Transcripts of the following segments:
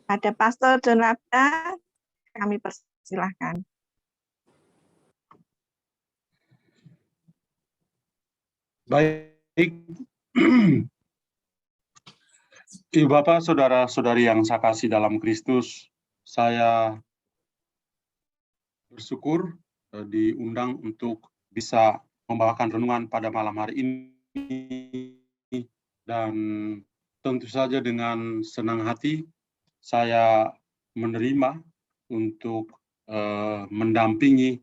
Ada Pastor Jonathan, kami persilahkan. Baik, Ibu Bapak, Saudara-saudari yang saya kasih dalam Kristus, saya bersyukur diundang untuk bisa membawakan renungan pada malam hari ini, dan tentu saja dengan senang hati saya menerima untuk mendampingi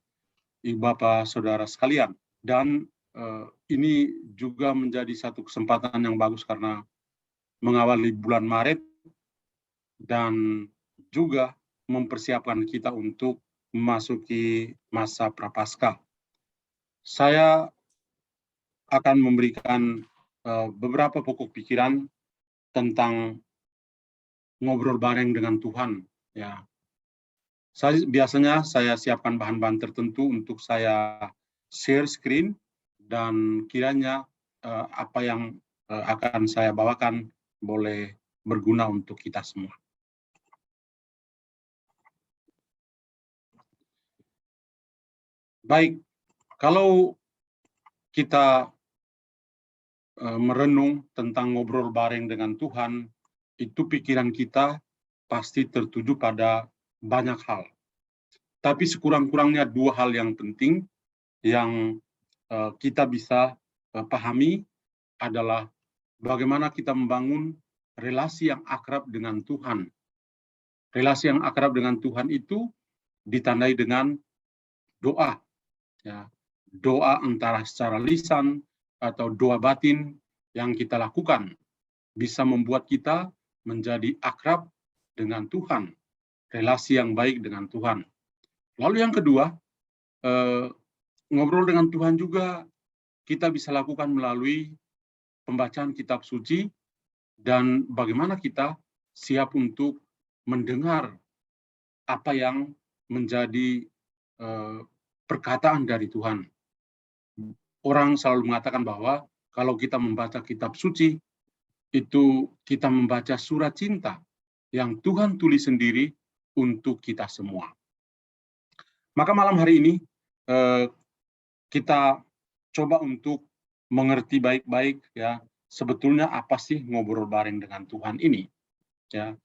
Ibu Bapak Saudara sekalian. Dan ini juga menjadi satu kesempatan yang bagus karena mengawali bulan Maret dan juga mempersiapkan kita untuk memasuki masa Prapaskah. Saya akan memberikan beberapa pokok pikiran tentang ngobrol bareng dengan Tuhan. Ya, biasanya saya siapkan bahan-bahan tertentu untuk saya share screen, dan kiranya apa yang akan saya bawakan boleh berguna untuk kita semua. Baik, kalau kita merenung tentang ngobrol bareng dengan Tuhan, itu pikiran kita pasti tertuju pada banyak hal. Tapi sekurang-kurangnya dua hal yang penting yang kita bisa pahami adalah bagaimana kita membangun relasi yang akrab dengan Tuhan. Relasi yang akrab dengan Tuhan itu ditandai dengan doa. Ya, doa antara secara lisan atau doa batin yang kita lakukan bisa membuat kita menjadi akrab dengan Tuhan, relasi yang baik dengan Tuhan. Lalu yang kedua, ngobrol dengan Tuhan juga kita bisa lakukan melalui pembacaan kitab suci, dan bagaimana kita siap untuk mendengar apa yang menjadi perkataan dari Tuhan. Orang selalu mengatakan bahwa kalau kita membaca kitab suci, itu kita membaca surat cinta yang Tuhan tulis sendiri untuk kita semua. Maka malam hari ini kita coba untuk mengerti baik-baik ya, sebetulnya apa sih ngobrol bareng dengan Tuhan ini. Ya,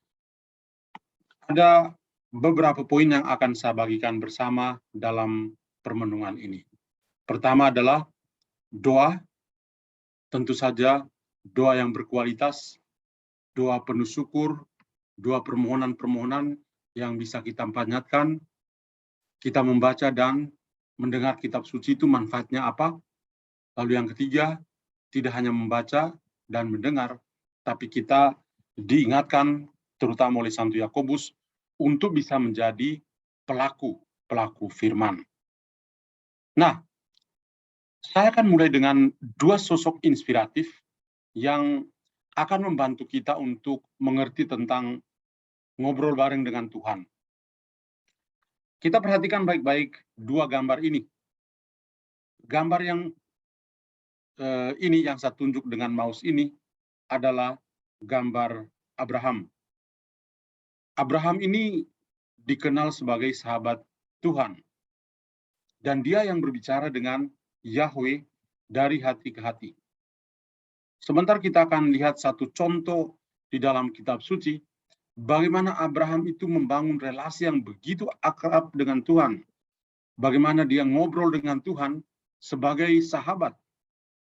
ada beberapa poin yang akan saya bagikan bersama dalam permenungan ini. Pertama adalah doa, tentu saja doa yang berkualitas, doa penuh syukur, doa permohonan-permohonan yang bisa kita panjatkan. Kita membaca dan mendengar kitab suci itu manfaatnya apa? Lalu yang ketiga, tidak hanya membaca dan mendengar, tapi kita diingatkan terutama oleh Santo Yakobus untuk bisa menjadi pelaku firman. Nah, saya akan mulai dengan dua sosok inspiratif yang akan membantu kita untuk mengerti tentang ngobrol bareng dengan Tuhan. Kita perhatikan baik-baik dua gambar ini. Gambar yang ini yang saya tunjuk dengan mouse ini adalah gambar Abraham. Abraham ini dikenal sebagai sahabat Tuhan. Dan dia yang berbicara dengan Yahweh dari hati ke hati. Sebentar kita akan lihat satu contoh di dalam kitab suci, bagaimana Abraham itu membangun relasi yang begitu akrab dengan Tuhan. Bagaimana dia ngobrol dengan Tuhan sebagai sahabat,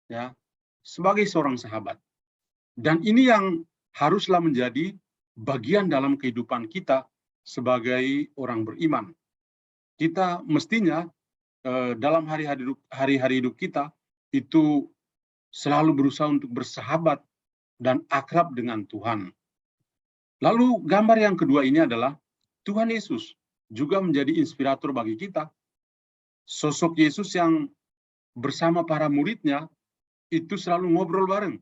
ya, sebagai seorang sahabat. Dan ini yang haruslah menjadi bagian dalam kehidupan kita sebagai orang beriman. Kita mestinya dalam hari-hari hidup kita itu selalu berusaha untuk bersahabat dan akrab dengan Tuhan. Lalu gambar yang kedua ini adalah Tuhan Yesus juga menjadi inspirator bagi kita. Sosok Yesus yang bersama para muridnya itu selalu ngobrol bareng.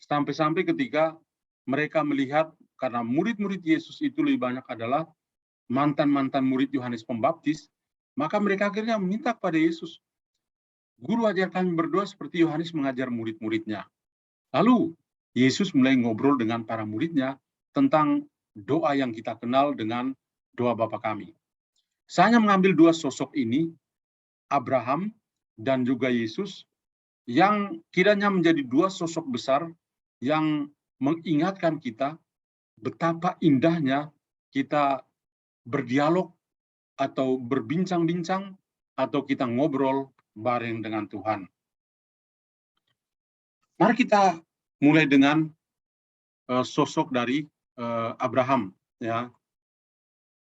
Sampai-sampai ketika mereka melihat, karena murid-murid Yesus itu lebih banyak adalah mantan-mantan murid Yohanes Pembaptis, maka mereka akhirnya meminta kepada Yesus, "Guru, ajar kami berdoa seperti Yohanes mengajar murid-muridnya." Lalu Yesus mulai ngobrol dengan para muridnya tentang doa yang kita kenal dengan doa Bapa kami. Saya hanya mengambil dua sosok ini, Abraham dan juga Yesus, yang kiranya menjadi dua sosok besar yang mengingatkan kita betapa indahnya kita berdialog atau berbincang-bincang atau kita ngobrol bareng dengan Tuhan. Mari kita mulai dengan sosok dari Abraham, ya.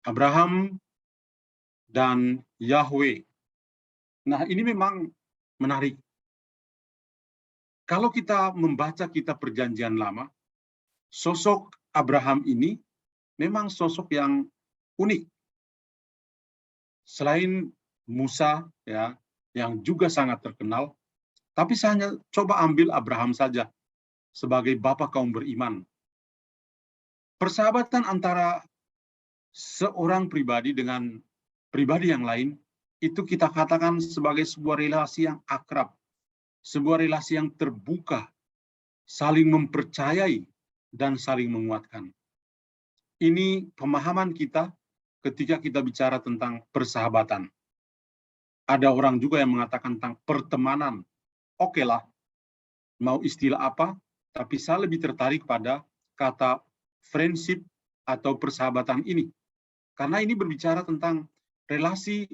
Abraham dan Yahweh. Nah, ini memang menarik. Kalau kita membaca kitab Perjanjian Lama, sosok Abraham ini memang sosok yang unik. Selain Musa, ya, yang juga sangat terkenal, tapi saya hanya coba ambil Abraham saja sebagai bapa kaum beriman. Persahabatan antara seorang pribadi dengan pribadi yang lain, itu kita katakan sebagai sebuah relasi yang akrab, sebuah relasi yang terbuka, saling mempercayai, dan saling menguatkan. Ini pemahaman kita ketika kita bicara tentang persahabatan. Ada orang juga yang mengatakan tentang pertemanan. Oke lah, mau istilah apa, tapi saya lebih tertarik pada kata friendship atau persahabatan ini. Karena ini berbicara tentang relasi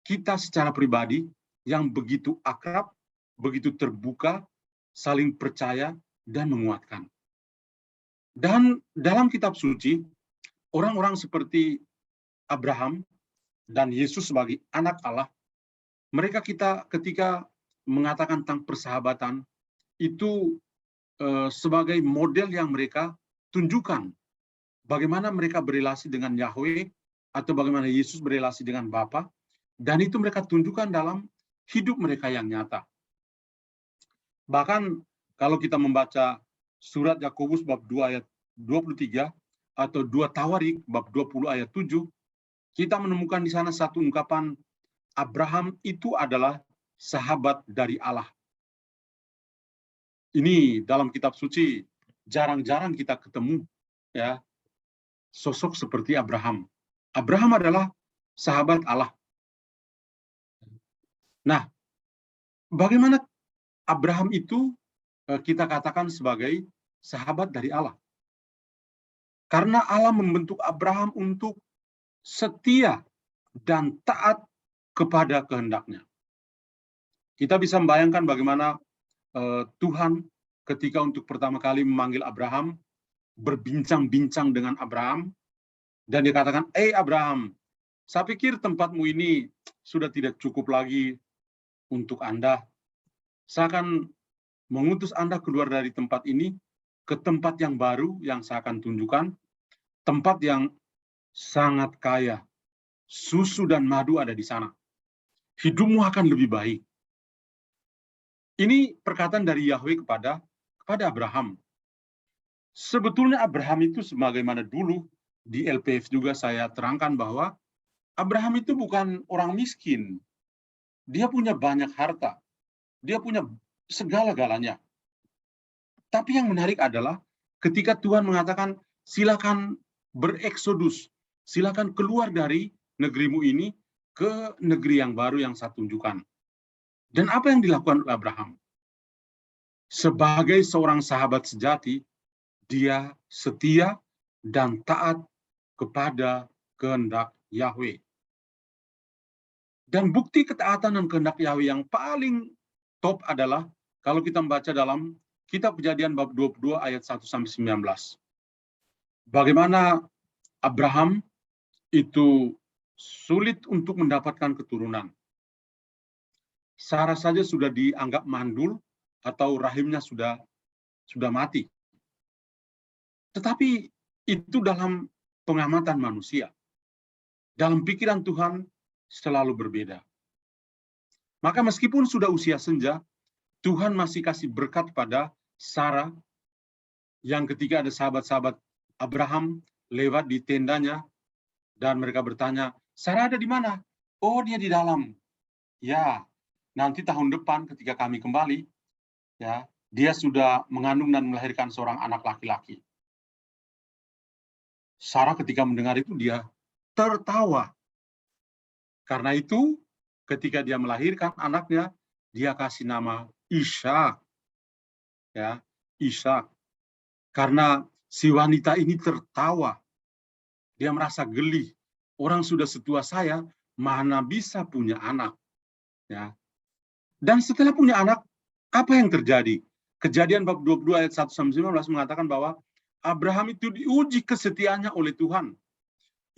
kita secara pribadi yang begitu akrab, begitu terbuka, saling percaya, dan menguatkan. Dan dalam kitab suci, orang-orang seperti Abraham dan Yesus sebagai anak Allah, mereka ketika mengatakan tentang persahabatan, itu sebagai model yang mereka tunjukkan. Bagaimana mereka berelasi dengan Yahweh, atau bagaimana Yesus berelasi dengan Bapa, dan itu mereka tunjukkan dalam hidup mereka yang nyata. Bahkan kalau kita membaca surat Yakobus bab 2 ayat 23 atau 2 Tawarik bab 20 ayat 7, kita menemukan di sana satu ungkapan, Abraham itu adalah sahabat dari Allah. Ini dalam kitab suci jarang-jarang kita ketemu, ya, sosok seperti Abraham. Abraham adalah sahabat Allah. Nah, bagaimana Abraham itu kita katakan sebagai sahabat dari Allah? Karena Allah membentuk Abraham untuk setia dan taat kepada kehendaknya. Kita bisa membayangkan bagaimana Tuhan ketika untuk pertama kali memanggil Abraham, berbincang-bincang dengan Abraham, dan dikatakan, Abraham, saya pikir tempatmu ini sudah tidak cukup lagi untuk Anda. Saya akan mengutus Anda keluar dari tempat ini ke tempat yang baru yang saya akan tunjukkan, tempat yang sangat kaya, susu dan madu ada di sana. Hidupmu akan lebih baik. Ini perkataan dari Yahweh kepada Abraham. Sebetulnya Abraham itu sebagaimana dulu di LPF juga saya terangkan bahwa Abraham itu bukan orang miskin. Dia punya banyak harta. Dia punya segala-galanya. Tapi yang menarik adalah ketika Tuhan mengatakan, silakan bereksodus, silakan keluar dari negerimu ini ke negeri yang baru yang saya tunjukkan. Dan apa yang dilakukan oleh Abraham? Sebagai seorang sahabat sejati, dia setia dan taat kepada kehendak Yahweh. Dan bukti ketaatan dan kehendak Yahweh yang paling top adalah kalau kita membaca dalam kitab Kejadian bab 22 ayat 1-19. Bagaimana Abraham itu sulit untuk mendapatkan keturunan. Sarah saja sudah dianggap mandul atau rahimnya sudah mati. Tetapi itu dalam pengamatan manusia. Dalam pikiran Tuhan selalu berbeda. Maka meskipun sudah usia senja, Tuhan masih kasih berkat pada Sarah, yang ketika ada sahabat-sahabat Abraham lewat di tendanya, dan mereka bertanya, Sarah ada di mana? Oh, dia di dalam. Ya, nanti tahun depan ketika kami kembali, ya, dia sudah mengandung dan melahirkan seorang anak laki-laki. Sarah ketika mendengar itu dia tertawa. Karena itu ketika dia melahirkan anaknya, dia kasih nama Ishak. Ya, Ishak. Karena si wanita ini tertawa. Dia merasa geli. Orang sudah setua saya, mana bisa punya anak. Ya. Dan setelah punya anak, apa yang terjadi? Kejadian bab 22 ayat 1-19 mengatakan bahwa Abraham itu diuji kesetiaannya oleh Tuhan.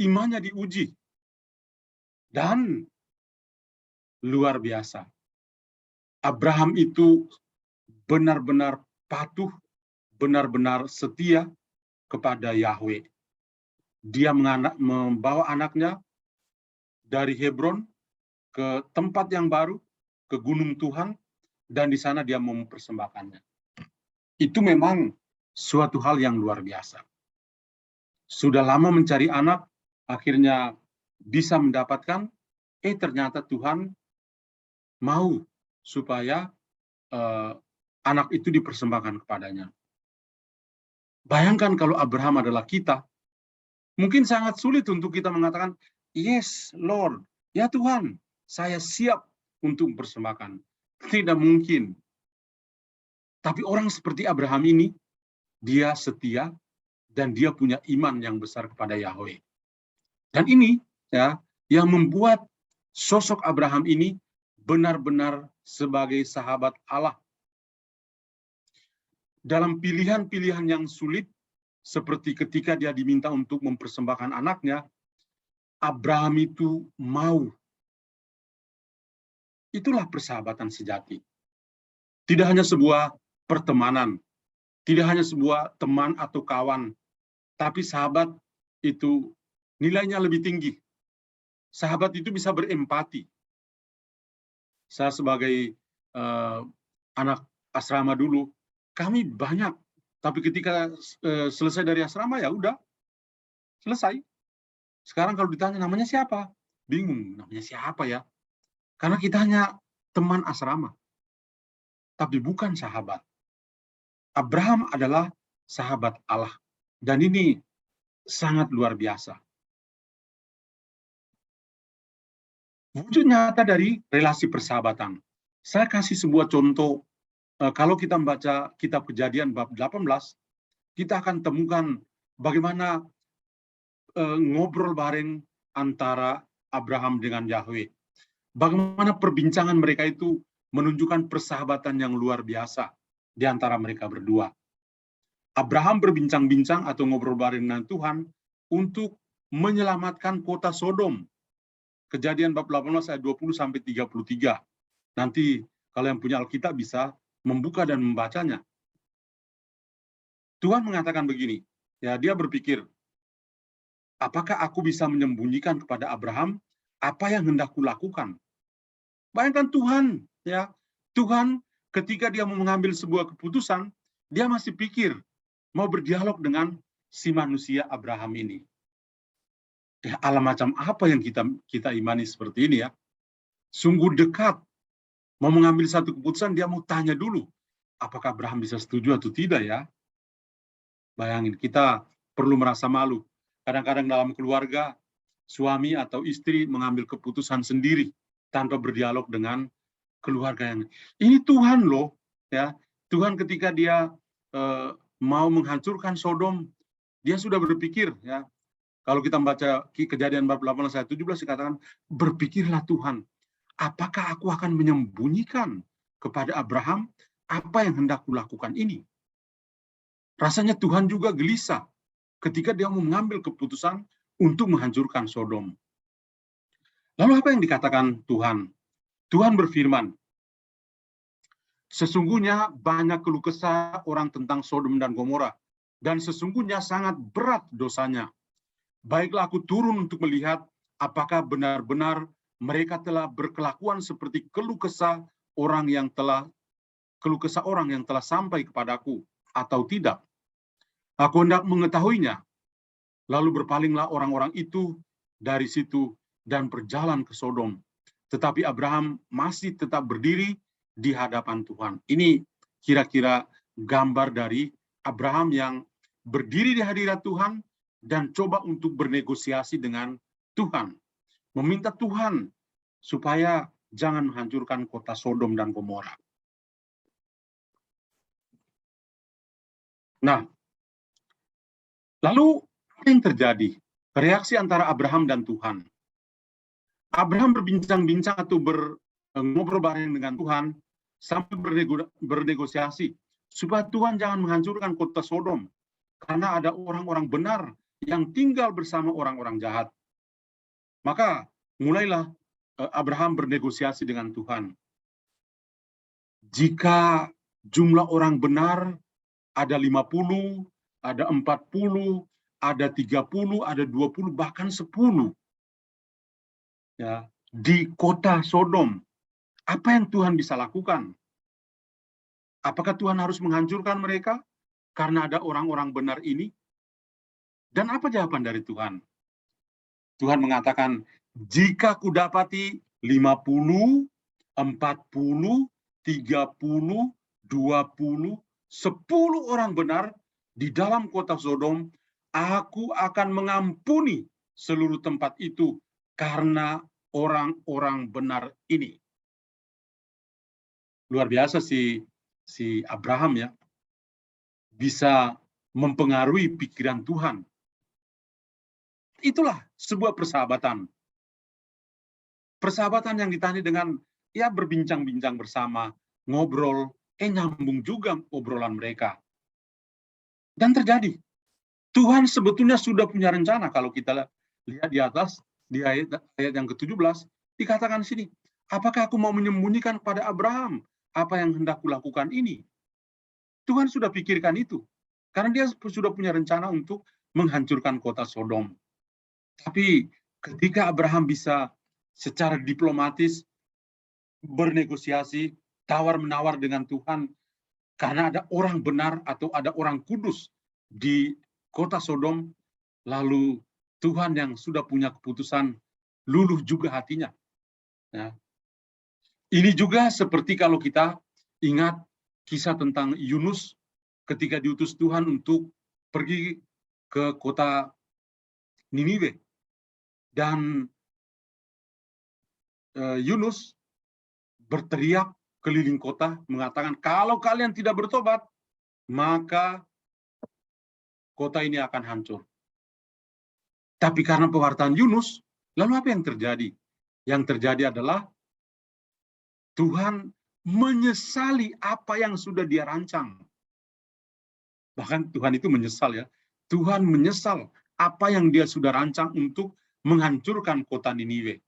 Imannya diuji. Dan luar biasa. Abraham itu benar-benar patuh, benar-benar setia kepada Yahweh. Dia membawa anaknya dari Hebron ke tempat yang baru, ke gunung Tuhan, dan di sana dia mempersembahkannya. Itu memang suatu hal yang luar biasa. Sudah lama mencari anak, akhirnya bisa mendapatkan, ternyata Tuhan mau supaya anak itu dipersembahkan kepadanya. Bayangkan kalau Abraham adalah kita, mungkin sangat sulit untuk kita mengatakan, yes, Lord, ya Tuhan, saya siap untuk mempersembahkan. Tidak mungkin. Tapi orang seperti Abraham ini, dia setia dan dia punya iman yang besar kepada Yahweh. Dan ini ya yang membuat sosok Abraham ini benar-benar sebagai sahabat Allah. Dalam pilihan-pilihan yang sulit, seperti ketika dia diminta untuk mempersembahkan anaknya, Abraham itu mau. Itulah persahabatan sejati. Tidak hanya sebuah pertemanan, tidak hanya sebuah teman atau kawan, tapi sahabat itu nilainya lebih tinggi. Sahabat itu bisa berempati. Saya sebagai anak asrama dulu, kami banyak, tapi ketika selesai dari asrama ya udah selesai. Sekarang kalau ditanya namanya siapa, bingung namanya siapa ya, karena kita hanya teman asrama, tapi bukan sahabat. Abraham adalah sahabat Allah, dan ini sangat luar biasa. Wujud nyata dari relasi persahabatan. Saya kasih sebuah contoh. Kalau kita membaca kitab Kejadian bab 18, kita akan temukan bagaimana ngobrol bareng antara Abraham dengan Yahweh. Bagaimana perbincangan mereka itu menunjukkan persahabatan yang luar biasa di antara mereka berdua. Abraham berbincang-bincang atau ngobrol bareng dengan Tuhan untuk menyelamatkan kota Sodom. Kejadian bab 18 ayat 20-33. Nanti kalau yang punya Alkitab bisa membuka dan membacanya. Tuhan mengatakan begini, ya dia berpikir, apakah aku bisa menyembunyikan kepada Abraham apa yang hendak kulakukan? Bayangkan Tuhan, ya Tuhan ketika dia mau mengambil sebuah keputusan, dia masih pikir mau berdialog dengan si manusia Abraham ini. Ya, Allah macam apa yang kita imani seperti ini ya? Sungguh dekat. Mau mengambil satu keputusan, dia mau tanya dulu, apakah Abraham bisa setuju atau tidak ya? Bayangin, kita perlu merasa malu. Kadang-kadang dalam keluarga, suami atau istri mengambil keputusan sendiri tanpa berdialog dengan keluarga yang ini. Tuhan loh, ya Tuhan ketika dia mau menghancurkan Sodom, dia sudah berpikir ya. Kalau kita membaca Kejadian bab 18 ayat 17 dikatakan, berpikirlah Tuhan, apakah aku akan menyembunyikan kepada Abraham apa yang hendak kulakukan ini? Rasanya Tuhan juga gelisah ketika dia mau mengambil keputusan untuk menghancurkan Sodom. Lalu apa yang dikatakan Tuhan? Tuhan berfirman, sesungguhnya banyak keluh kesah orang tentang Sodom dan Gomora, dan sesungguhnya sangat berat dosanya. Baiklah aku turun untuk melihat apakah benar-benar mereka telah berkelakuan seperti keluh kesah orang yang telah sampai kepadaku atau tidak. Aku hendak mengetahuinya. Lalu berpalinglah orang-orang itu dari situ dan berjalan ke Sodom. Tetapi Abraham masih tetap berdiri di hadapan Tuhan. Ini kira-kira gambar dari Abraham yang berdiri di hadirat Tuhan dan coba untuk bernegosiasi dengan Tuhan. Meminta Tuhan supaya jangan menghancurkan kota Sodom dan Gomora. Nah, lalu apa yang terjadi? Reaksi antara Abraham dan Tuhan. Abraham berbincang-bincang atau ngobrol bareng dengan Tuhan sampai bernegosiasi supaya Tuhan jangan menghancurkan kota Sodom karena ada orang-orang benar yang tinggal bersama orang-orang jahat. Maka mulailah Abraham bernegosiasi dengan Tuhan. Jika jumlah orang benar ada 50, ada 40, ada 30, ada 20, bahkan 10. Ya, di kota Sodom, apa yang Tuhan bisa lakukan? Apakah Tuhan harus menghancurkan mereka karena ada orang-orang benar ini? Dan apa jawaban dari Tuhan? Tuhan mengatakan, jika kudapati 50, 40, 30, 20, 10 orang benar di dalam kota Sodom, aku akan mengampuni seluruh tempat itu karena orang-orang benar ini. Luar biasa si Abraham ya, bisa mempengaruhi pikiran Tuhan. Itulah sebuah persahabatan. Persahabatan yang ditandai dengan ya berbincang-bincang bersama, ngobrol, nyambung juga obrolan mereka. Dan terjadi. Tuhan sebetulnya sudah punya rencana. Kalau kita lihat di atas, di ayat yang ke-17, dikatakan sini, apakah aku mau menyembunyikan kepada Abraham apa yang hendak kulakukan ini? Tuhan sudah pikirkan itu. Karena dia sudah punya rencana untuk menghancurkan kota Sodom. Tapi ketika Abraham bisa secara diplomatis bernegosiasi, tawar-menawar dengan Tuhan, karena ada orang benar atau ada orang kudus di kota Sodom, lalu Tuhan yang sudah punya keputusan luluh juga hatinya. Ya. Ini juga seperti kalau kita ingat kisah tentang Yunus ketika diutus Tuhan untuk pergi ke kota Niniwe. Dan Yunus berteriak keliling kota mengatakan, kalau kalian tidak bertobat, maka kota ini akan hancur. Tapi karena pewartaan Yunus, lalu apa yang terjadi? Yang terjadi adalah Tuhan menyesali apa yang sudah dia rancang. Bahkan Tuhan itu menyesal ya. Tuhan menyesal apa yang dia sudah rancang untuk menghancurkan kota Niniwe.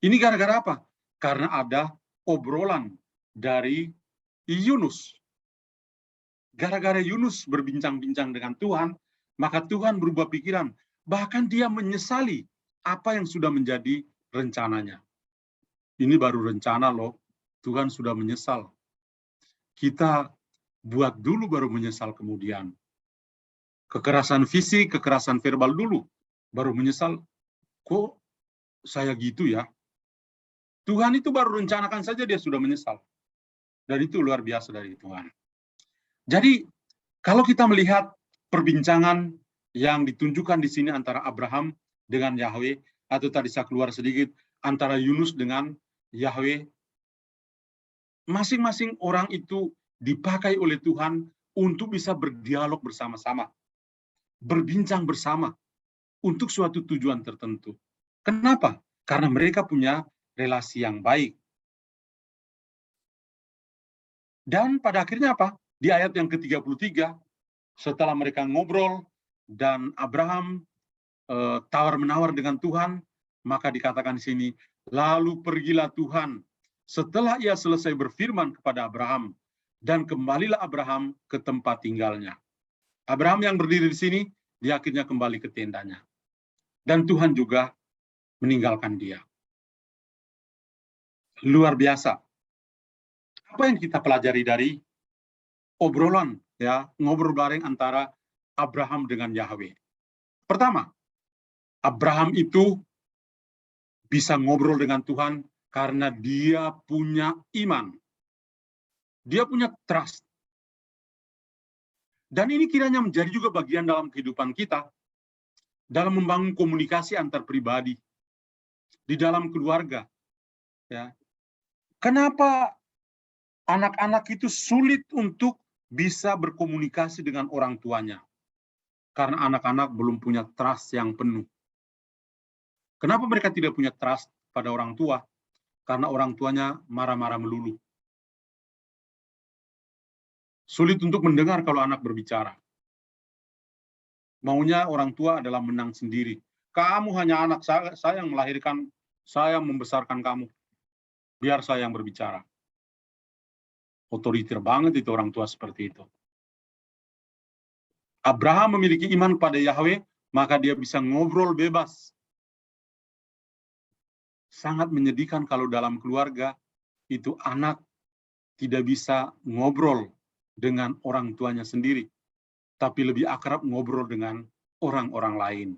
Ini gara-gara apa? Karena ada obrolan dari Yunus. Gara-gara Yunus berbincang-bincang dengan Tuhan, maka Tuhan berubah pikiran. Bahkan dia menyesali apa yang sudah menjadi rencananya. Ini baru rencana loh, Tuhan sudah menyesal. Kita buat dulu baru menyesal kemudian. Kekerasan fisik, kekerasan verbal dulu, baru menyesal. Kok saya gitu ya? Tuhan itu baru rencanakan saja dia sudah menyesal. Dan itu luar biasa dari Tuhan. Jadi, kalau kita melihat perbincangan yang ditunjukkan di sini antara Abraham dengan Yahweh, atau tadi saya keluar sedikit, antara Yunus dengan Yahweh, masing-masing orang itu dipakai oleh Tuhan untuk bisa berdialog bersama-sama, berbincang bersama, untuk suatu tujuan tertentu. Kenapa? Karena mereka punya relasi yang baik. Dan pada akhirnya apa? Di ayat yang ke-33, setelah mereka ngobrol dan Abraham tawar-menawar dengan Tuhan, maka dikatakan di sini, lalu pergilah Tuhan setelah ia selesai berfirman kepada Abraham, dan kembalilah Abraham ke tempat tinggalnya. Abraham yang berdiri di sini, dia akhirnya kembali ke tendanya. Dan Tuhan juga meninggalkan dia. Luar biasa. Apa yang kita pelajari dari obrolan, ya, ngobrol bareng antara Abraham dengan Yahweh? Pertama, Abraham itu bisa ngobrol dengan Tuhan karena dia punya iman. Dia punya trust. Dan ini kiranya menjadi juga bagian dalam kehidupan kita. dalam membangun komunikasi antar pribadi, di dalam keluarga. Ya. Kenapa anak-anak itu sulit untuk bisa berkomunikasi dengan orang tuanya? Karena anak-anak belum punya trust yang penuh. Kenapa mereka tidak punya trust pada orang tua? Karena orang tuanya marah-marah melulu. Sulit untuk mendengar kalau anak berbicara. Maunya orang tua adalah menang sendiri. Kamu hanya anak saya yang melahirkan, saya yang membesarkan kamu. Biar saya yang berbicara. Otoriter banget itu orang tua seperti itu. Abraham memiliki iman pada Yahweh, maka dia bisa ngobrol bebas. Sangat menyedihkan kalau dalam keluarga itu anak tidak bisa ngobrol dengan orang tuanya sendiri, tapi lebih akrab ngobrol dengan orang-orang lain.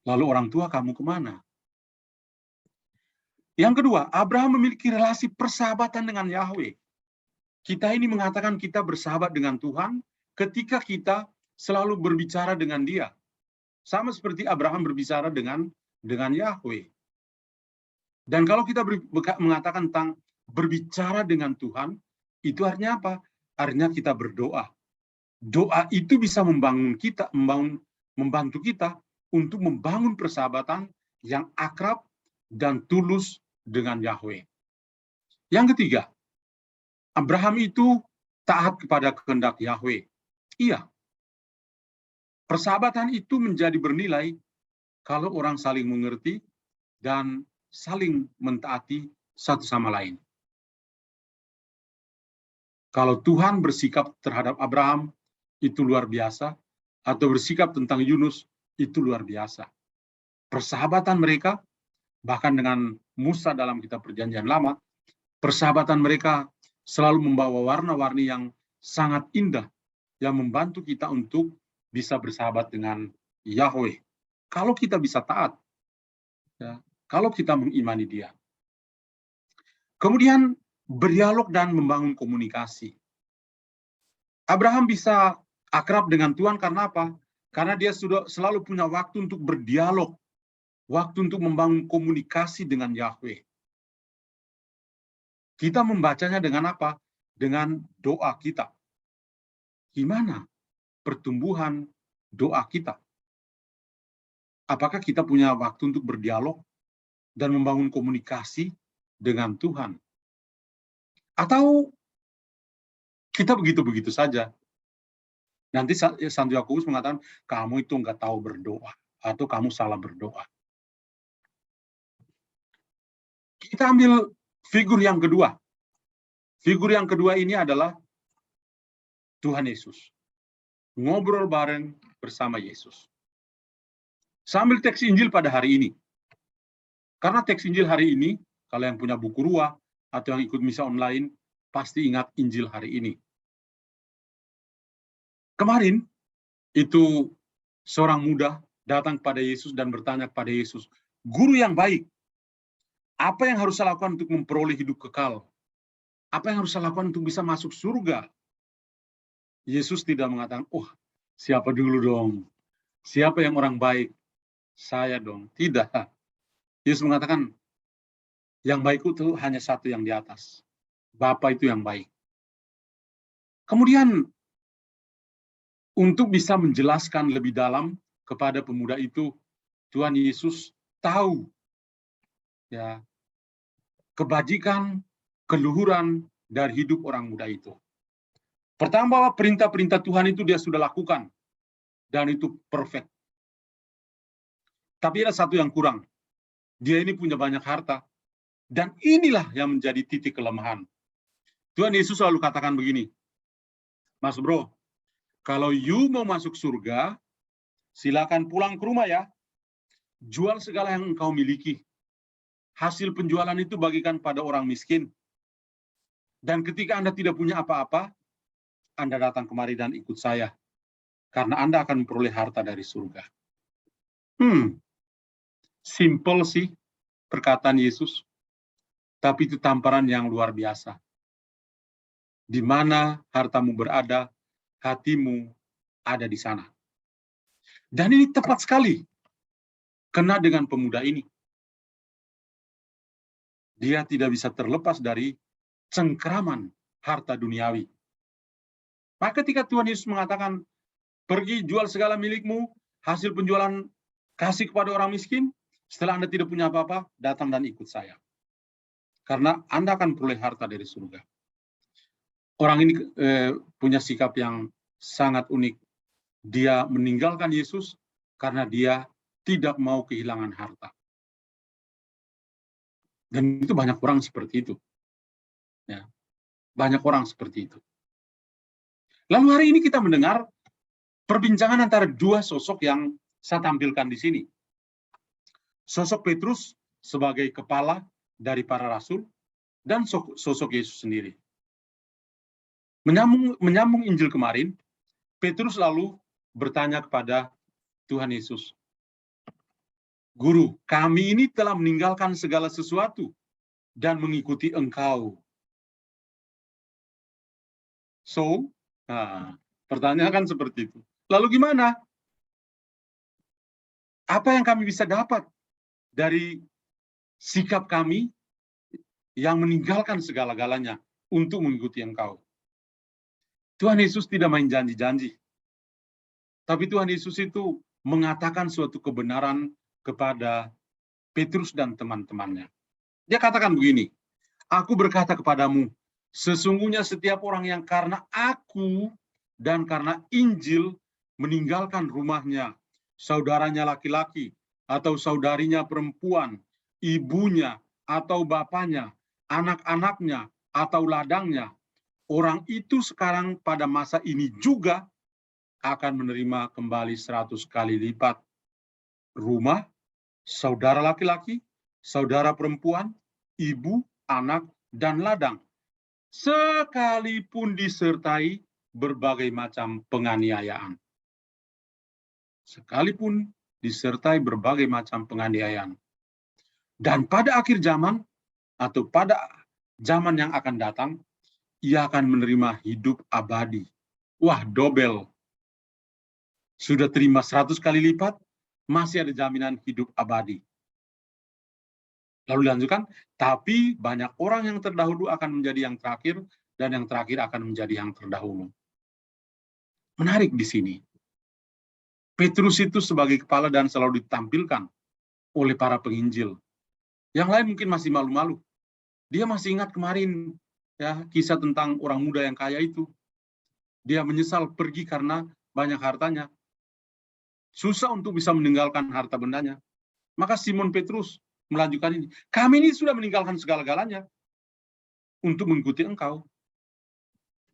Lalu orang tua kamu kemana? Yang kedua, Abraham memiliki relasi persahabatan dengan Yahweh. Kita ini mengatakan kita bersahabat dengan Tuhan ketika kita selalu berbicara dengan Dia. Sama seperti Abraham berbicara dengan Yahweh. Dan kalau kita mengatakan tentang berbicara dengan Tuhan, itu artinya apa? Artinya kita berdoa. Doa itu bisa membantu kita untuk membangun persahabatan yang akrab dan tulus dengan Yahweh. Yang ketiga, Abraham itu taat kepada kehendak Yahweh. Iya. Persahabatan itu menjadi bernilai kalau orang saling mengerti dan saling mentaati satu sama lain. Kalau Tuhan bersikap terhadap Abraham, itu luar biasa, atau bersikap tentang Yunus, itu luar biasa. Persahabatan mereka, bahkan dengan Musa dalam kitab Perjanjian Lama, persahabatan mereka selalu membawa warna-warni yang sangat indah, yang membantu kita untuk bisa bersahabat dengan Yahweh. Kalau kita bisa taat, ya, kalau kita mengimani Dia. Kemudian berdialog dan membangun komunikasi. Abraham bisa akrab dengan Tuhan karena apa? Karena dia sudah selalu punya waktu untuk berdialog, waktu untuk membangun komunikasi dengan Yahweh. Kita membacanya dengan apa? Dengan doa kita. Gimana pertumbuhan doa kita? Apakah kita punya waktu untuk berdialog dan membangun komunikasi dengan Tuhan? Atau kita begitu-begitu saja? Nanti Santo Yakobus mengatakan, kamu itu nggak tahu berdoa, atau kamu salah berdoa. Kita ambil figur yang kedua. Figur yang kedua ini adalah Tuhan Yesus. Ngobrol bareng bersama Yesus. Sambil teks Injil pada hari ini. Karena teks Injil hari ini, kalau yang punya buku Ruah atau yang ikut misa online, pasti ingat Injil hari ini. Kemarin, itu seorang muda datang kepada Yesus dan bertanya kepada Yesus, Guru yang baik, apa yang harus saya lakukan untuk memperoleh hidup kekal? Apa yang harus saya lakukan untuk bisa masuk surga? Yesus tidak mengatakan, oh, siapa dulu dong? Siapa yang orang baik? Saya dong. Tidak. Yesus mengatakan, yang baik itu hanya satu yang di atas. Bapa itu yang baik. Kemudian, untuk bisa menjelaskan lebih dalam kepada pemuda itu, Tuhan Yesus tahu ya kebajikan, keluhuran dari hidup orang muda itu. Pertama, bahwa perintah-perintah Tuhan itu dia sudah lakukan, dan itu perfect. Tapi ada satu yang kurang. Dia ini punya banyak harta, dan inilah yang menjadi titik kelemahan. Tuhan Yesus selalu katakan begini, Mas bro, kalau you mau masuk surga, silakan pulang ke rumah ya. Jual segala yang engkau miliki. Hasil penjualan itu bagikan pada orang miskin. Dan ketika Anda tidak punya apa-apa, Anda datang kemari dan ikut saya. Karena Anda akan memperoleh harta dari surga. Simple sih perkataan Yesus. Tapi itu tamparan yang luar biasa. Di mana hartamu berada, hatimu ada di sana. Dan ini tepat sekali kena dengan pemuda ini. Dia tidak bisa terlepas dari cengkraman harta duniawi. Maka ketika Tuhan Yesus mengatakan, pergi jual segala milikmu, hasil penjualan kasih kepada orang miskin, setelah Anda tidak punya apa-apa, datang dan ikut saya. Karena Anda akan peroleh harta dari surga. Orang ini punya sikap yang sangat unik. Dia meninggalkan Yesus karena dia tidak mau kehilangan harta. Dan itu banyak orang seperti itu. Ya, banyak orang seperti itu. Lalu hari ini kita mendengar perbincangan antara dua sosok yang saya tampilkan di sini. Sosok Petrus sebagai kepala dari para rasul dan sosok Yesus sendiri. Menyambung Injil kemarin, Petrus lalu bertanya kepada Tuhan Yesus, Guru, kami ini telah meninggalkan segala sesuatu dan mengikuti Engkau. So, pertanyaan kan seperti itu. Lalu gimana? Apa yang kami bisa dapat dari sikap kami yang meninggalkan segala-galanya untuk mengikuti Engkau? Tuhan Yesus tidak main janji-janji. Tapi Tuhan Yesus itu mengatakan suatu kebenaran kepada Petrus dan teman-temannya. Dia katakan begini, aku berkata kepadamu, sesungguhnya setiap orang yang karena aku dan karena Injil meninggalkan rumahnya, saudaranya laki-laki, atau saudarinya perempuan, ibunya, atau bapaknya, anak-anaknya, atau ladangnya, orang itu sekarang pada masa ini juga akan menerima kembali 100 kali lipat rumah, saudara laki-laki, saudara perempuan, ibu, anak, dan ladang, sekalipun disertai berbagai macam penganiayaan. Sekalipun disertai berbagai macam penganiayaan. Dan pada akhir zaman, atau pada zaman yang akan datang, ia akan menerima hidup abadi. Wah, dobel. Sudah terima 100 kali lipat, masih ada jaminan hidup abadi. Lalu dilanjutkan, tapi banyak orang yang terdahulu akan menjadi yang terakhir, dan yang terakhir akan menjadi yang terdahulu. Menarik di sini. Petrus itu sebagai kepala dan selalu ditampilkan oleh para penginjil. Yang lain mungkin masih malu-malu. Dia masih ingat kemarin ya kisah tentang orang muda yang kaya itu. Dia menyesal pergi karena banyak hartanya. Susah untuk bisa meninggalkan harta bendanya. Maka Simon Petrus melanjutkan ini. Kami ini sudah meninggalkan segala-galanya untuk mengikuti Engkau.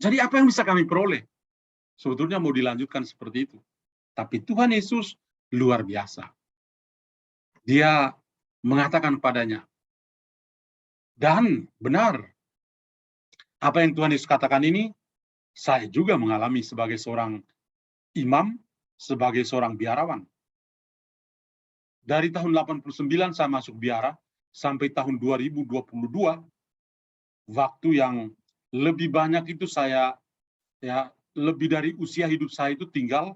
Jadi apa yang bisa kami peroleh? Sebetulnya mau dilanjutkan seperti itu. Tapi Tuhan Yesus luar biasa. Dia mengatakan padanya. Dan benar. Apa yang Tuhan Yesus katakan ini, saya juga mengalami sebagai seorang imam, sebagai seorang biarawan. Dari tahun 89 saya masuk biara, sampai tahun 2022, waktu yang lebih banyak itu saya, ya lebih dari usia hidup saya itu tinggal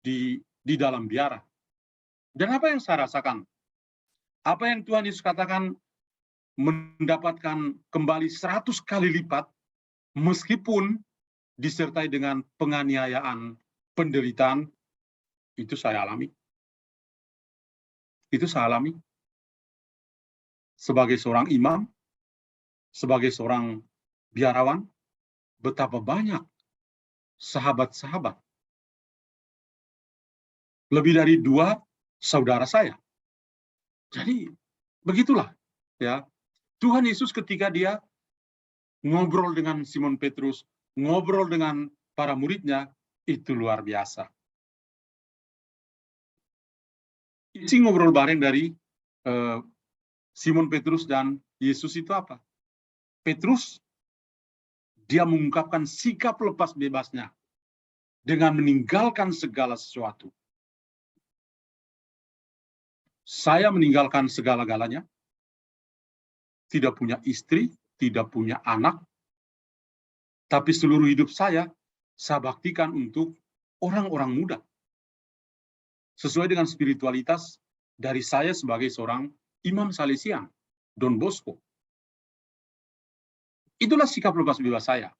di dalam biara. Dan apa yang saya rasakan? Apa yang Tuhan Yesus katakan mendapatkan kembali 100 kali lipat, meskipun disertai dengan penganiayaan, penderitaan, itu saya alami. Itu saya alami. Sebagai seorang imam, sebagai seorang biarawan, betapa banyak sahabat-sahabat. Lebih dari 2 saudara saya. Jadi, begitulah. Ya, Tuhan Yesus ketika dia ngobrol dengan Simon Petrus, ngobrol dengan para muridnya, itu luar biasa. Isi ngobrol bareng dari Simon Petrus dan Yesus itu apa? Petrus, dia mengungkapkan sikap lepas bebasnya dengan meninggalkan segala sesuatu. Saya meninggalkan segala-galanya, tidak punya istri, tidak punya anak, tapi seluruh hidup saya baktikan untuk orang-orang muda. sesuai dengan spiritualitas dari saya sebagai seorang imam Salesian, Don Bosco. Itulah sikap lepas bebas saya.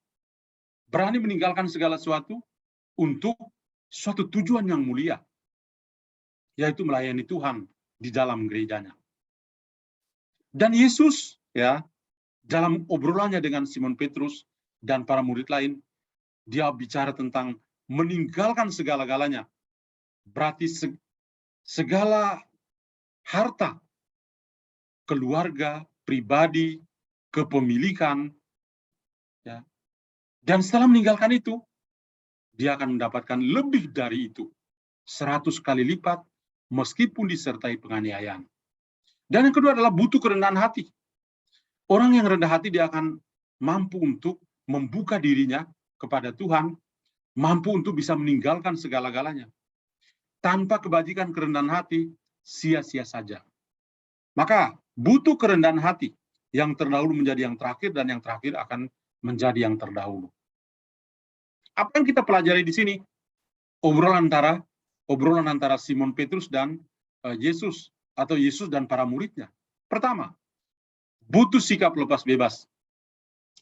Berani meninggalkan segala sesuatu untuk suatu tujuan yang mulia, yaitu melayani Tuhan di dalam gerejanya. Dan Yesus, ya, dalam obrolannya dengan Simon Petrus dan para murid lain, dia bicara tentang meninggalkan segala-galanya. Berarti segala harta, keluarga, pribadi, kepemilikan, ya. Dan setelah meninggalkan itu, dia akan mendapatkan lebih dari itu, 100 kali lipat, meskipun disertai penganiayaan. Dan yang kedua adalah butuh kerendahan hati. Orang yang rendah hati, dia akan mampu untuk membuka dirinya kepada Tuhan, mampu untuk bisa meninggalkan segala-galanya. Tanpa kebajikan kerendahan hati, sia-sia saja. Maka butuh kerendahan hati, yang terdahulu menjadi yang terakhir, dan yang terakhir akan menjadi yang terdahulu. Apa yang kita pelajari di sini? Obrolan antara Simon Petrus dan Yesus, atau Yesus dan para muridnya. Pertama, butuh sikap lepas bebas.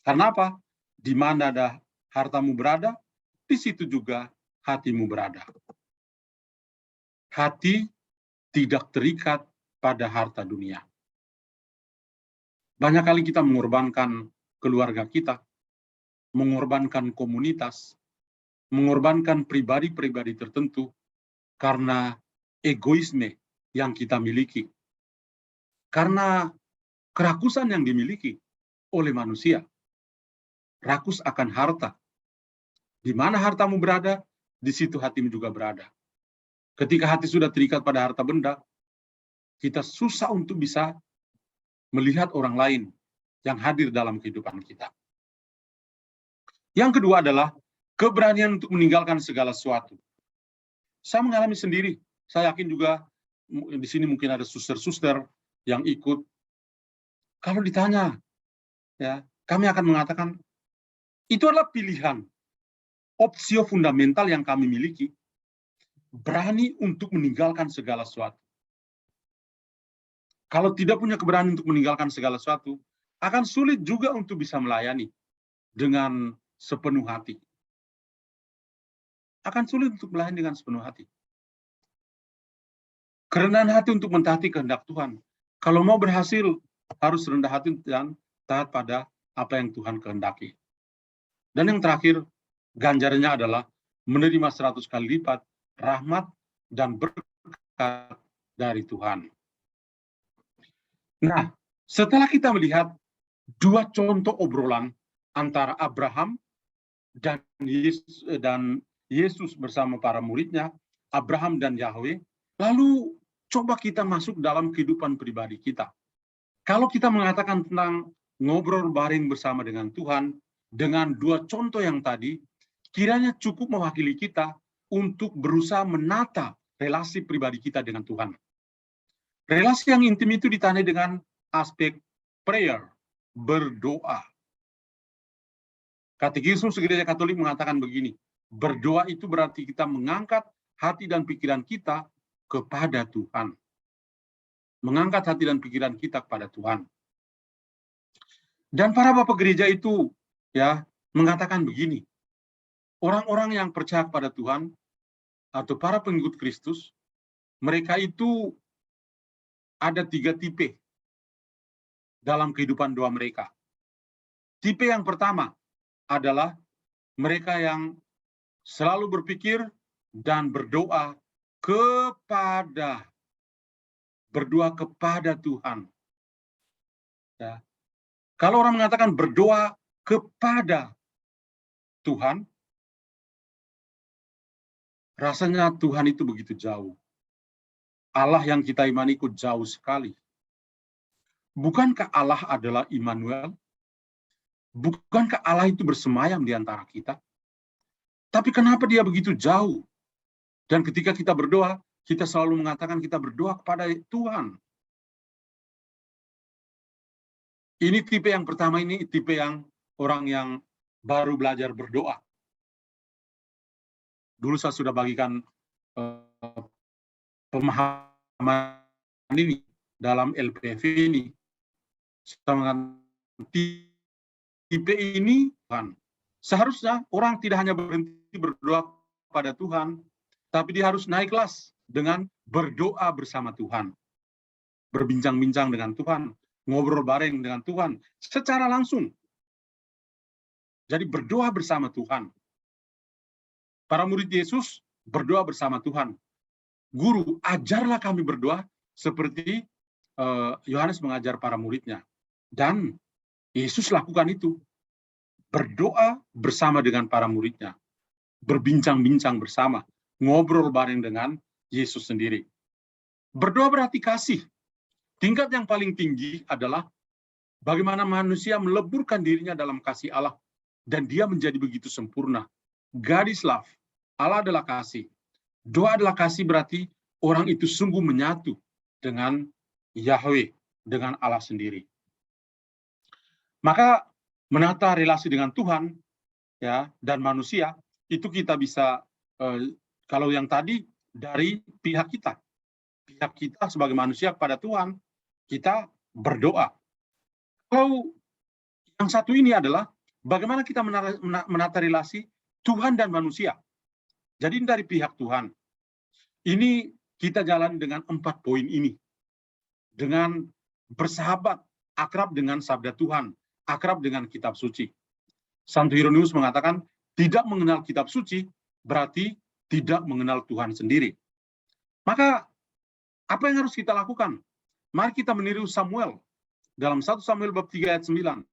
Karena apa? Di mana ada hartamu berada, di situ juga hatimu berada. Hati tidak terikat pada harta dunia. Banyak kali kita mengorbankan keluarga kita, mengorbankan komunitas, mengorbankan pribadi-pribadi tertentu karena egoisme yang kita miliki. Karena kerakusan yang dimiliki oleh manusia. Rakus akan harta. Di mana hartamu berada, di situ hatimu juga berada. Ketika hati sudah terikat pada harta benda, kita susah untuk bisa melihat orang lain yang hadir dalam kehidupan kita. Yang kedua adalah keberanian untuk meninggalkan segala sesuatu. Saya mengalami sendiri. Saya yakin juga di sini mungkin ada suster-suster yang ikut. Kalau ditanya, ya, kami akan mengatakan itu adalah pilihan, opsio fundamental yang kami miliki. Berani untuk meninggalkan segala sesuatu. Kalau tidak punya keberanian untuk meninggalkan segala sesuatu, akan sulit juga untuk bisa melayani dengan sepenuh hati. Akan sulit untuk melayani dengan sepenuh hati. Kerendahan hati untuk mentaati kehendak Tuhan. Kalau mau berhasil, harus rendah hati dan taat pada apa yang Tuhan kehendaki. Dan yang terakhir, ganjarannya adalah menerima 100 kali lipat rahmat dan berkat dari Tuhan. Nah, setelah kita melihat dua contoh obrolan antara Abraham dan Yesus bersama para muridnya, Abraham dan Yahweh, lalu coba kita masuk dalam kehidupan pribadi kita. Kalau kita mengatakan tentang ngobrol bareng bersama dengan Tuhan, dengan dua contoh yang tadi, kiranya cukup mewakili kita untuk berusaha menata relasi pribadi kita dengan Tuhan. Relasi yang intim itu ditandai dengan aspek prayer, berdoa. Katekismus Gereja Katolik mengatakan begini, berdoa itu berarti kita mengangkat hati dan pikiran kita kepada Tuhan. Mengangkat hati dan pikiran kita kepada Tuhan. Dan para bapak gereja itu ya mengatakan begini, orang-orang yang percaya kepada Tuhan atau para pengikut Kristus, mereka itu ada 3 tipe dalam kehidupan doa mereka. Tipe yang pertama adalah mereka yang selalu berpikir dan berdoa kepada Tuhan. Ya. Kalau orang mengatakan berdoa kepada Tuhan, rasanya Tuhan itu begitu jauh. Allah yang kita imani itu jauh sekali. Bukankah Allah adalah Immanuel? Bukankah Allah itu bersemayam di antara kita? Tapi kenapa dia begitu jauh? Dan ketika kita berdoa, kita selalu mengatakan kita berdoa kepada Tuhan. Ini tipe yang pertama, ini tipe yang orang yang baru belajar berdoa. Dulu saya sudah bagikan pemahaman ini dalam LPF ini. Tipe ini kan seharusnya orang tidak hanya berhenti berdoa pada Tuhan, tapi dia harus naik kelas dengan berdoa bersama Tuhan, berbincang-bincang dengan Tuhan, ngobrol bareng dengan Tuhan secara langsung. Jadi berdoa bersama Tuhan. Para murid Yesus berdoa bersama Tuhan. Guru, ajarlah kami berdoa seperti Yohanes mengajar para muridnya. Dan Yesus lakukan itu. Berdoa bersama dengan para muridnya. Berbincang-bincang bersama. Ngobrol bareng dengan Yesus sendiri. Berdoa berarti kasih. Tingkat yang paling tinggi adalah bagaimana manusia meleburkan dirinya dalam kasih Allah. Dan dia menjadi begitu sempurna. God is love. Allah adalah kasih. Doa adalah kasih berarti orang itu sungguh menyatu dengan Yahweh, dengan Allah sendiri. Maka menata relasi dengan Tuhan ya dan manusia itu kita bisa kalau yang tadi dari pihak kita sebagai manusia kepada Tuhan, kita berdoa. Kalau yang satu ini adalah bagaimana kita menata relasi Tuhan dan manusia. Jadi dari pihak Tuhan. Ini kita jalan dengan 4 poin ini. Dengan bersahabat, akrab dengan sabda Tuhan, akrab dengan kitab suci. Santo Hieronymus mengatakan, tidak mengenal kitab suci berarti tidak mengenal Tuhan sendiri. Maka, apa yang harus kita lakukan? Mari kita meniru Samuel dalam 1 Samuel bab 3 ayat 9.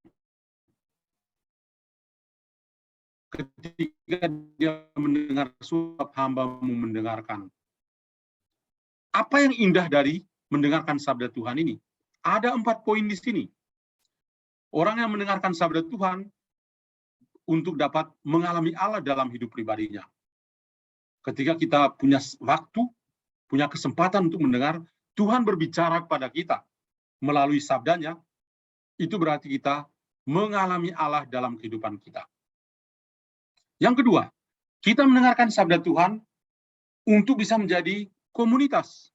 Ketika dia mendengar suap hamba-Mu mendengarkan. Apa yang indah dari mendengarkan sabda Tuhan ini? Ada 4 poin di sini. Orang yang mendengarkan sabda Tuhan untuk dapat mengalami Allah dalam hidup pribadinya. Ketika kita punya waktu, punya kesempatan untuk mendengar, Tuhan berbicara kepada kita melalui sabdanya, itu berarti kita mengalami Allah dalam kehidupan kita. Yang kedua, kita mendengarkan sabda Tuhan untuk bisa menjadi komunitas.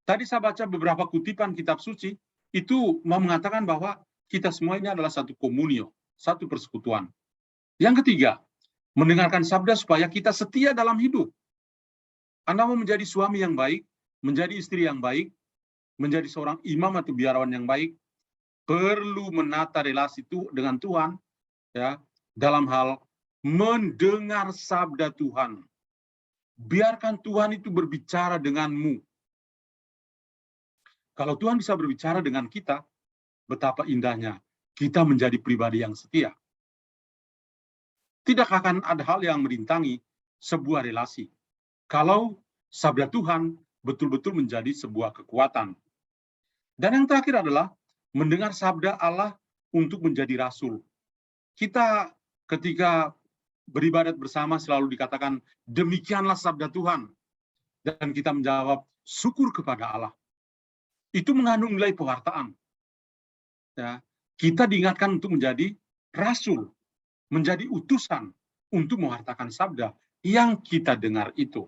Tadi saya baca beberapa kutipan kitab suci, itu mengatakan bahwa kita semua ini adalah satu komunio, satu persekutuan. Yang ketiga, mendengarkan sabda supaya kita setia dalam hidup. Anda mau menjadi suami yang baik, menjadi istri yang baik, menjadi seorang imam atau biarawan yang baik, perlu menata relasi itu dengan Tuhan, ya, dalam hal mendengar sabda Tuhan. Biarkan Tuhan itu berbicara denganmu. Kalau Tuhan bisa berbicara dengan kita, betapa indahnya kita menjadi pribadi yang setia. Tidak akan ada hal yang merintangi sebuah relasi. Kalau sabda Tuhan betul-betul menjadi sebuah kekuatan. Dan yang terakhir adalah mendengar sabda Allah untuk menjadi rasul. Kita ketika beribadat bersama selalu dikatakan, demikianlah sabda Tuhan. Dan kita menjawab, syukur kepada Allah. Itu mengandung nilai pewartaan. Ya, kita diingatkan untuk menjadi rasul, menjadi utusan untuk mewartakan sabda yang kita dengar itu.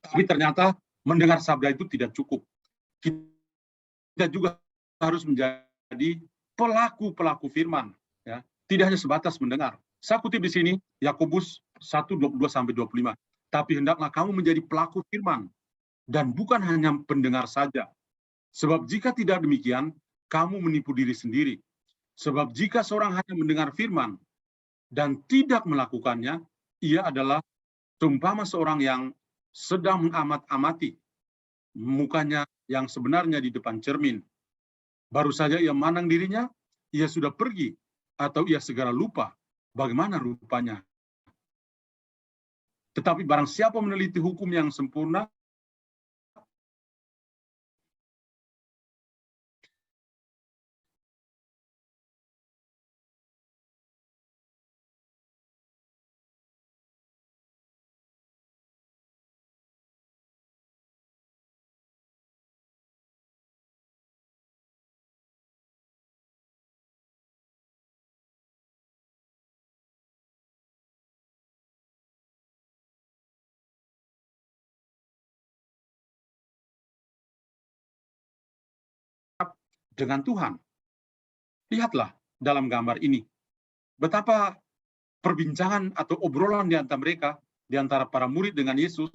Tapi ternyata mendengar sabda itu tidak cukup. Kita juga harus menjadi pelaku-pelaku firman. Ya. Tidak hanya sebatas mendengar. Saya kutip di sini, Yakobus 1:22-25. Tapi hendaklah kamu menjadi pelaku firman, dan bukan hanya pendengar saja. Sebab jika tidak demikian, kamu menipu diri sendiri. Sebab jika seorang hanya mendengar firman, dan tidak melakukannya, ia adalah seumpama seorang yang sedang mengamat-amati mukanya yang sebenarnya di depan cermin. Baru saja ia memandang dirinya, ia sudah pergi, atau ia segera lupa bagaimana rupanya. Tetapi barang siapa meneliti hukum yang sempurna, dengan Tuhan. Lihatlah dalam gambar ini, betapa perbincangan atau obrolan di antara mereka, di antara para murid dengan Yesus,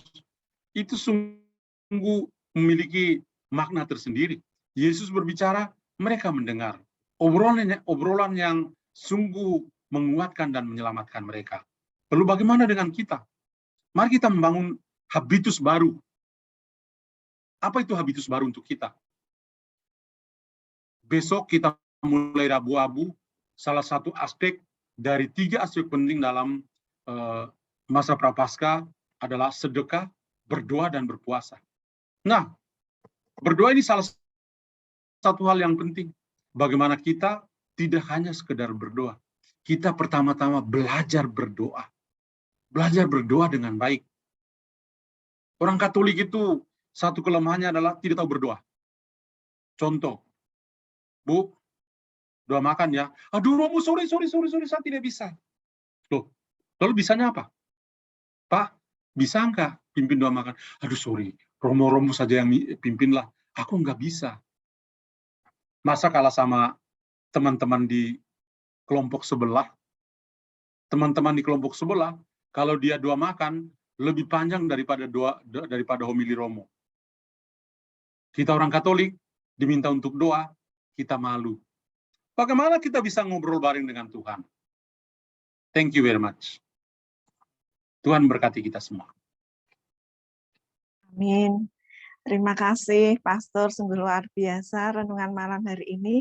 itu sungguh memiliki makna tersendiri. Yesus berbicara, mereka mendengar. Obrolan yang sungguh menguatkan dan menyelamatkan mereka. Lalu bagaimana dengan kita? Mari kita membangun habitus baru. Apa itu habitus baru untuk kita? Besok kita mulai Rabu-Abu, salah satu aspek dari 3 aspek penting dalam masa Prapaskah adalah sedekah, berdoa, dan berpuasa. Nah, berdoa ini salah satu hal yang penting. Bagaimana kita tidak hanya sekedar berdoa. Kita pertama-tama belajar berdoa. Belajar berdoa dengan baik. Orang Katolik itu satu kelemahannya adalah tidak tahu berdoa. Contoh, Bu, doa makan ya. Aduh, Romo, sorry, saya tidak bisa. Loh, lalu bisanya apa? Pak, bisa enggak pimpin doa makan? Aduh, sorry, Romo saja yang pimpinlah. Aku enggak bisa. Masa kalah sama teman-teman di kelompok sebelah? Teman-teman di kelompok sebelah, kalau dia doa makan, lebih panjang daripada homili Romo. Kita orang Katolik, diminta untuk doa, kita malu. Bagaimana kita bisa ngobrol bareng dengan Tuhan? Thank you very much. Tuhan berkati kita semua. Amin. Terima kasih, Pastor. Sungguh luar biasa renungan malam hari ini.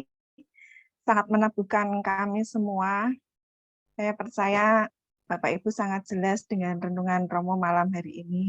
Sangat meneguhkan kami semua. Saya percaya Bapak Ibu sangat jelas dengan renungan Romo malam hari ini.